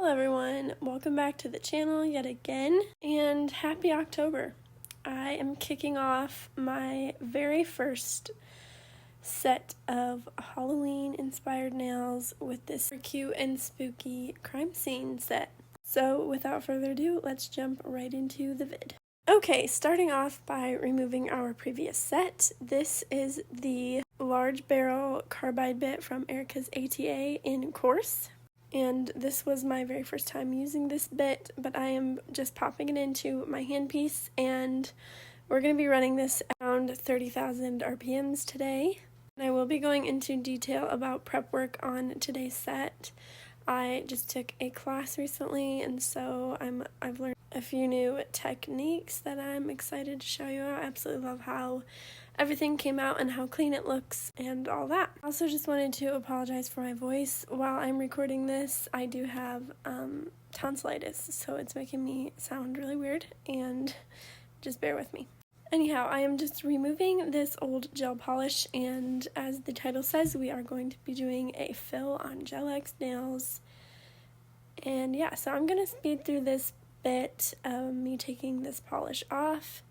everyone, welcome back to the channel yet again, and happy October. I am kicking off my very first set of Halloween inspired nails with this cute and spooky crime scene set. So without further ado, let's jump right into the vid. Okay, starting off by removing our previous set. This is the large barrel carbide bit from Erica's ATA in coarse. And this was my very first time using this bit, but I am just popping it into my handpiece, and we're going to be running this around 30,000 RPMs today. And I will be going into detail about prep work on today's set. I just took a class recently, and so I've learned a few new techniques that I'm excited to show you. I absolutely love how everything came out and how clean it looks and all that. I also just wanted to apologize for my voice. While I'm recording this, I do have tonsillitis, so it's making me sound really weird, and just bear with me. Anyhow, I am just removing this old gel polish, and as the title says, we are going to be doing a fill on gelx nails. And yeah, so I'm going to speed through this bit of me taking this polish off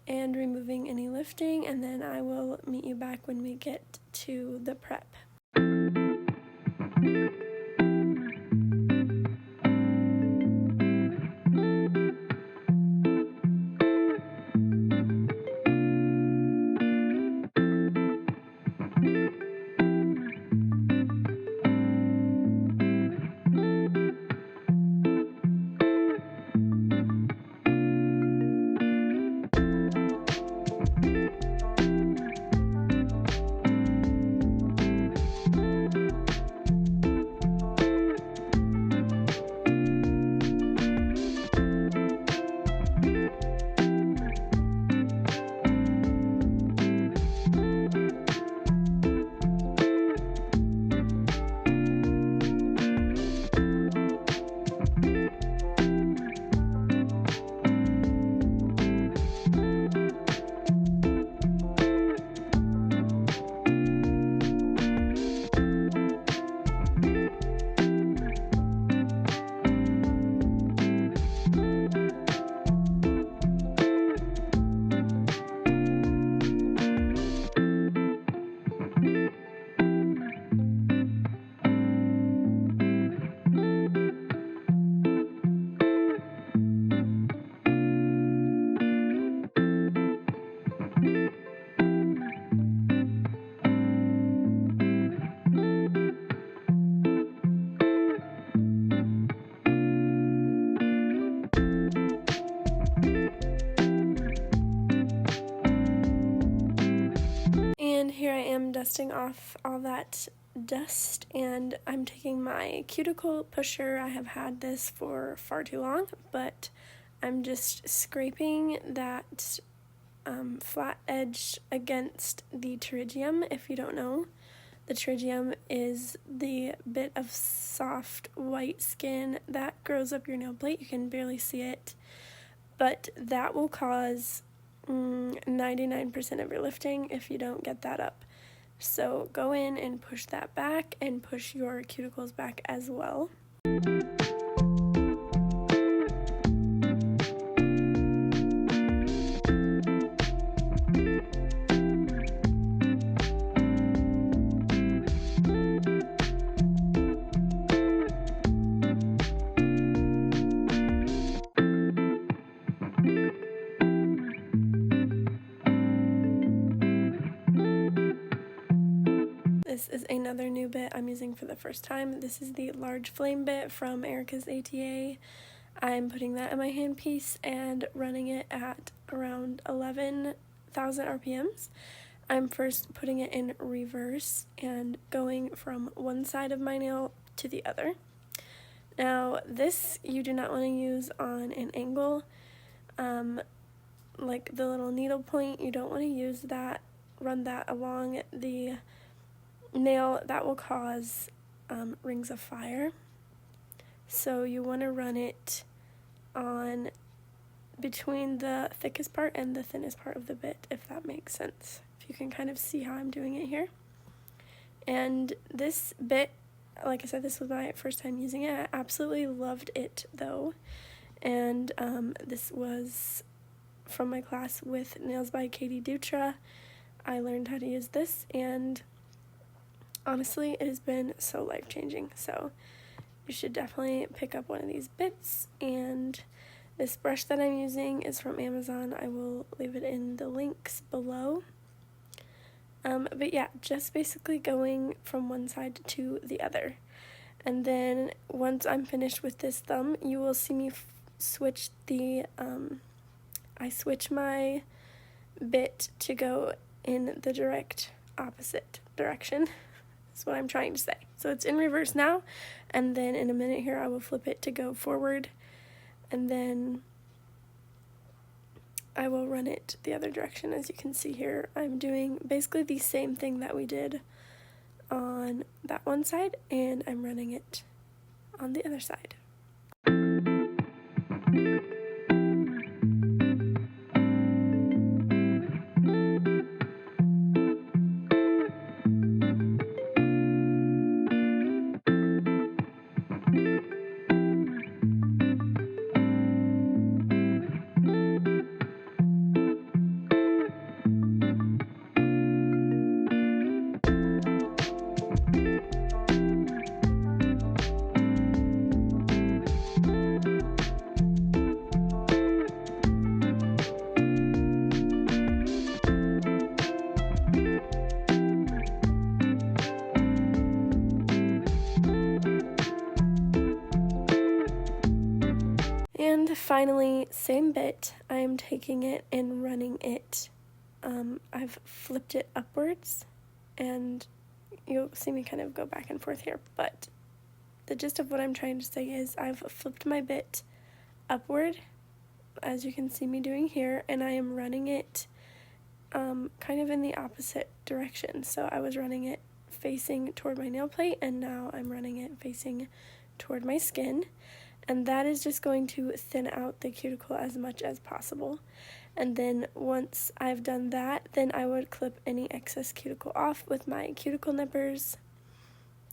and removing any lifting, and then I will meet you back when we get to the prep. Here I am dusting off all that dust, and I'm taking my Cuticle Pusher. I have had this for far too long, but I'm just scraping that flat edge against the pterygium. If you don't know, the pterygium is the bit of soft white skin that grows up your nail plate. You can barely see it, but that will cause 99% of your lifting if you don't get that up. So go in and push that back, and push your cuticles back as well. This is another new bit I'm using for the first time. This is the large flame bit from Erica's ATA. I'm putting that in my handpiece and running it at around 11,000 RPMs. I'm first putting it in reverse and going from one side of my nail to the other. Now, this you do not want to use on an angle, like the little needle point. You don't want to use that, run that along the nail. That will cause rings of fire. So you want to run it on between the thickest part and the thinnest part of the bit, if that makes sense. If you can kind of see how I'm doing it here. And this bit like I said, this was my first time using it. I absolutely loved it though. And this was from my class with Nails by Katie Dutra. I learned how to use this, and honestly, it has been so life-changing. So you should definitely pick up one of these bits. And this brush that I'm using is from Amazon. I will leave it in the links below. But yeah, just basically going from one side to the other. And then once I'm finished with this thumb, you will see me switch the, I switch my bit to go in the direct opposite direction. That's what I'm trying to say. So it's in reverse now, and then in a minute here I will flip it to go forward, and then I will run it the other direction. As you can see here, I'm doing basically the same thing that we did on that one side, and I'm running it on the other side. And finally, same bit, I'm taking it and running it. I've flipped it upwards, and you'll see me kind of go back and forth here, but the gist of what I'm trying to say is I've flipped my bit upward, as you can see me doing here, and I am running it kind of in the opposite direction. So I was running it facing toward my nail plate, and now I'm running it facing toward my skin. And that is just going to thin out the cuticle as much as possible. And then once I've done that, then I would clip any excess cuticle off with my cuticle nippers.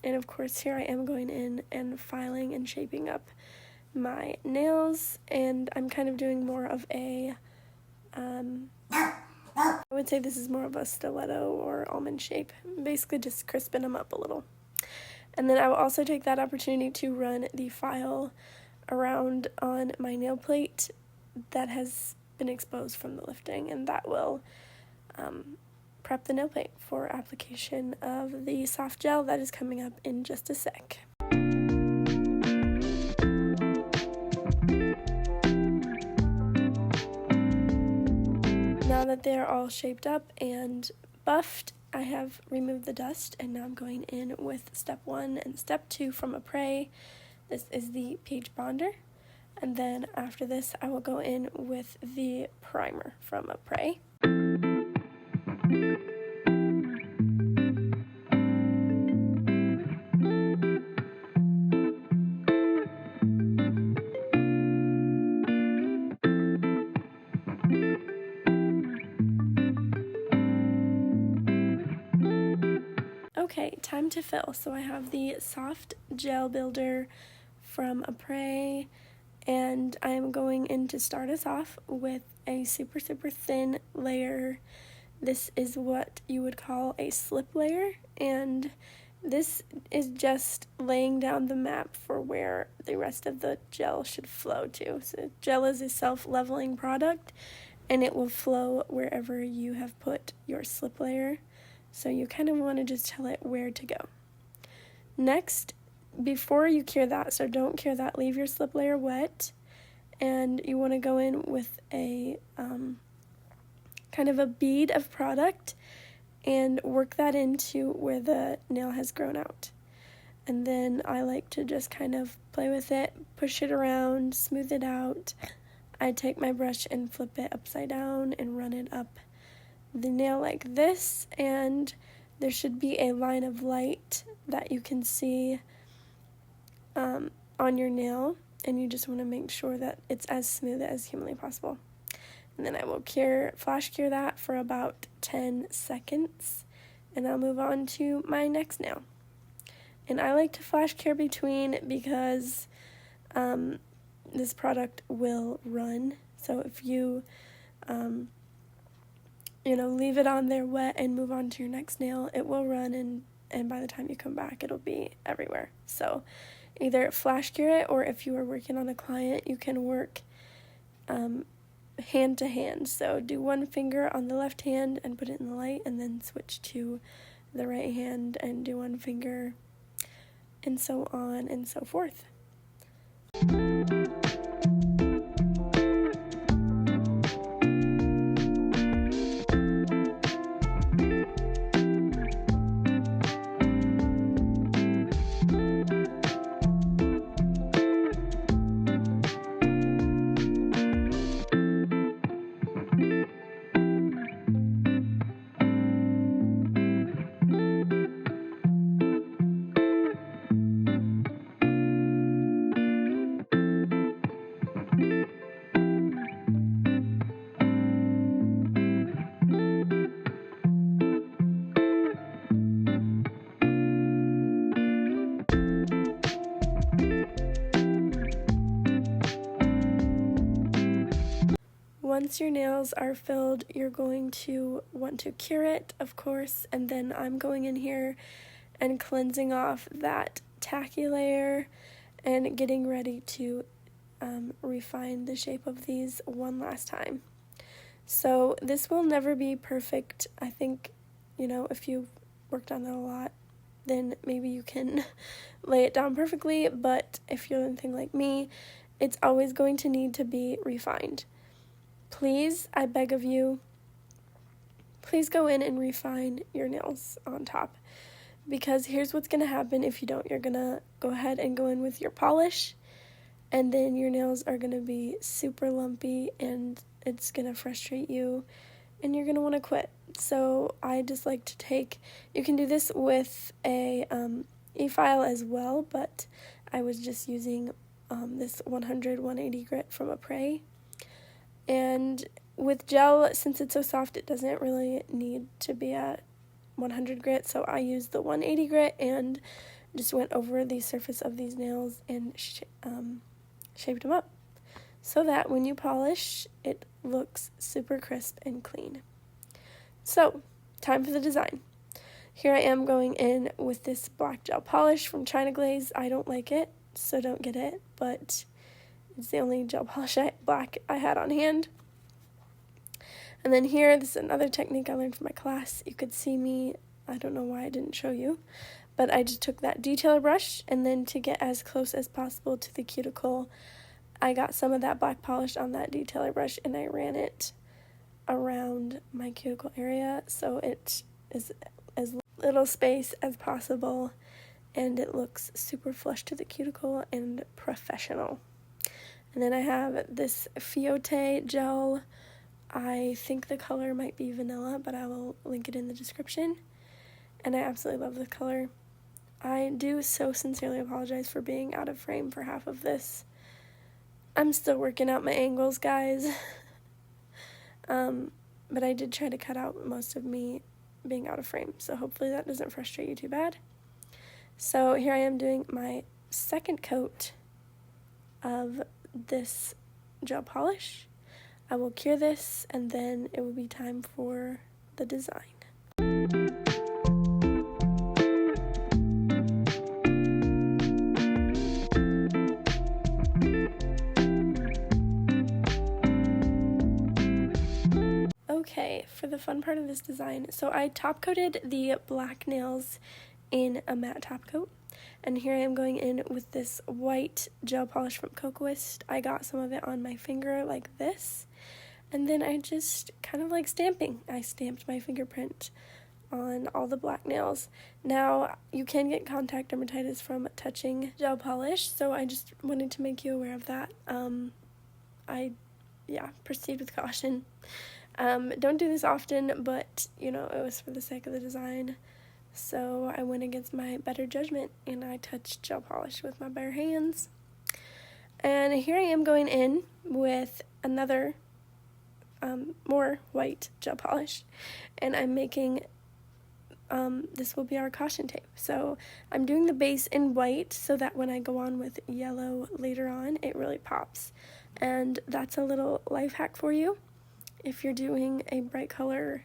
And of course, here I am going in and filing and shaping up my nails. And I'm kind of doing more of a, I would say this is more of a stiletto or almond shape. Basically just crisping them up a little. And then I will also take that opportunity to run the file around on my nail plate that has been exposed from the lifting, and that will prep the nail plate for application of the soft gel that is coming up in just a sec. Now that they are all shaped up and buffed, I have removed the dust, and now I'm going in with step 1 and step 2 from Apres. This is the pH bonder, and then after this I will go in with the primer from Apres. Okay, time to fill. So I have the soft gel builder from Apres, and I am going in to start us off with a super thin layer. This is what you would call a slip layer, and this is just laying down the map for where the rest of the gel should flow to. So gel is a self-leveling product, and it will flow wherever you have put your slip layer. So you kind of want to just tell it where to go. Next, before you cure that, so don't cure that, leave your slip layer wet, and you want to go in with a kind of a bead of product and work that into where the nail has grown out. And then I like to just kind of play with it, push it around, smooth it out. I take my brush and flip it upside down and run it up the nail like this, and there should be a line of light that you can see on your nail, and you just want to make sure that it's as smooth as humanly possible. And then I will flash cure that for about 10 seconds, and I'll move on to my next nail. And I like to flash care between because this product will run. So if you, leave it on there wet and move on to your next nail, it will run, and by the time you come back, it'll be everywhere. So either flash cure it, or if you are working on a client, you can work hand to hand. So do one finger on the left hand and put it in the light, and then switch to the right hand and do one finger, and so on and so forth. Once your nails are filled, you're going to want to cure it, of course, and then I'm going in here and cleansing off that tacky layer and getting ready to refine the shape of these one last time. So this will never be perfect. I think, if you've worked on it a lot, then maybe you can lay it down perfectly, but if you're anything like me, it's always going to need to be refined. Please, I beg of you, please go in and refine your nails on top, because here's what's going to happen if you don't. You're going to go ahead and go in with your polish, and then your nails are going to be super lumpy, and it's going to frustrate you, and you're going to want to quit. So I just like to you can do this with a e-file as well, but I was just using this 180 grit from a Prey. And with gel, since it's so soft, it doesn't really need to be at 100 grit, so I used the 180 grit and just went over the surface of these nails and shaped them up so that when you polish, it looks super crisp and clean. So, time for the design. Here I am going in with this black gel polish from China Glaze. I don't like it, so don't get it, but it's the only gel polish black I had on hand. And then here, this is another technique I learned from my class. You could see me, I don't know why I didn't show you, but I just took that detailer brush, and then to get as close as possible to the cuticle, I got some of that black polish on that detailer brush, and I ran it around my cuticle area so it is as little space as possible, and it looks super flush to the cuticle and professional. And then I have this Fiote gel. I think the color might be vanilla, but I will link it in the description. And I absolutely love the color. I do so sincerely apologize for being out of frame for half of this. I'm still working out my angles, guys. But I did try to cut out most of me being out of frame, so hopefully that doesn't frustrate you too bad. So here I am doing my second coat of this gel polish. I will cure this, and then it will be time for the design. Okay, for the fun part of this design, so I top coated the black nails in a matte top coat. And here I am going in with this white gel polish from Cocoist. I got some of it on my finger like this. And then I just kind of like stamping. I stamped my fingerprint on all the black nails. Now, you can get contact dermatitis from touching gel polish, so I just wanted to make you aware of that. Proceed with caution. Don't do this often, but, it was for the sake of the design. So I went against my better judgment, and I touched gel polish with my bare hands. And here I am going in with another more white gel polish, and I'm making this will be our caution tape. So I'm doing the base in white so that when I go on with yellow later on, it really pops. And that's a little life hack for you if you're doing a bright color,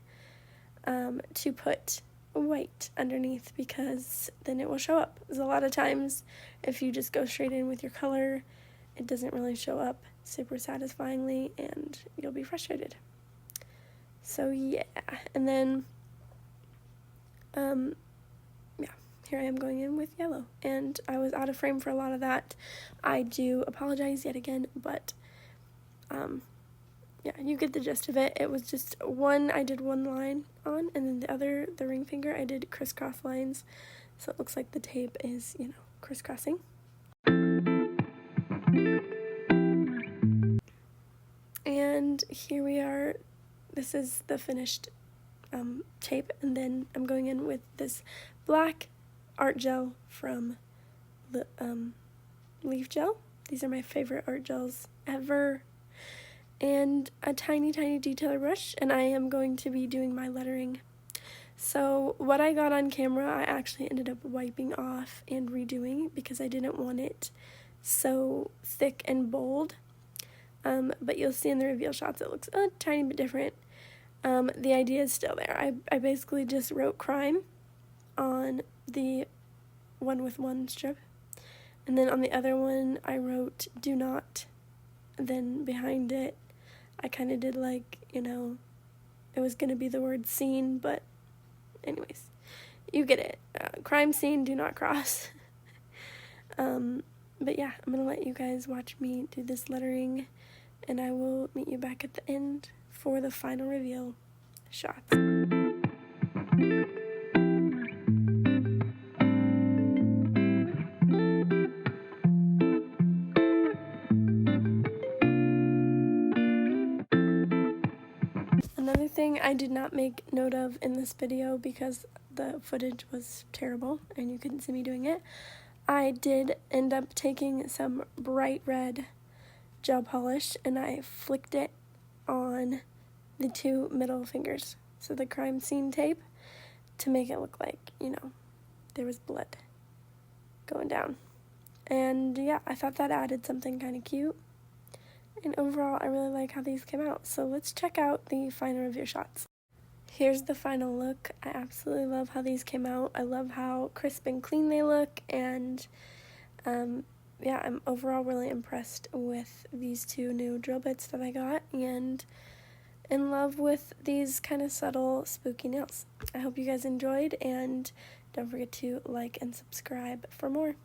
to put white underneath, because then it will show up. Because a lot of times if you just go straight in with your color, it doesn't really show up super satisfyingly and you'll be frustrated. So yeah, and then yeah, here I am going in with yellow, and I was out of frame for a lot of that. I do apologize yet again, but yeah, you get the gist of it. It was just one, I did one line on, and then the other, the ring finger, I did crisscross lines, so it looks like the tape is, you know, crisscrossing. And here we are. This is the finished tape, and then I'm going in with this black art gel from Leaf Gel. These are my favorite art gels ever. And a tiny detailer brush, and I am going to be doing my lettering. So what I got on camera, I actually ended up wiping off and redoing because I didn't want it so thick and bold. But you'll see in the reveal shots it looks a tiny bit different. The idea is still there. I basically just wrote crime on the 1-with-1 strip, and then on the other one I wrote do not. Then behind it I kind of did like, you know, it was going to be the word scene, but anyways, you get it. Crime scene, do not cross. But yeah, I'm going to let you guys watch me do this lettering, and I will meet you back at the end for the final reveal shots. Another thing I did not make note of in this video because the footage was terrible and you couldn't see me doing it, I did end up taking some bright red gel polish and I flicked it on the 2 middle fingers, so the crime scene tape, to make it look like, you know, there was blood going down. And yeah, I thought that added something kind of cute. And overall, I really like how these came out. So let's check out the final review shots. Here's the final look. I absolutely love how these came out. I love how crisp and clean they look, and yeah, I'm overall really impressed with these 2 new drill bits that I got, and in love with these kind of subtle, spooky nails. I hope you guys enjoyed, and don't forget to like and subscribe for more.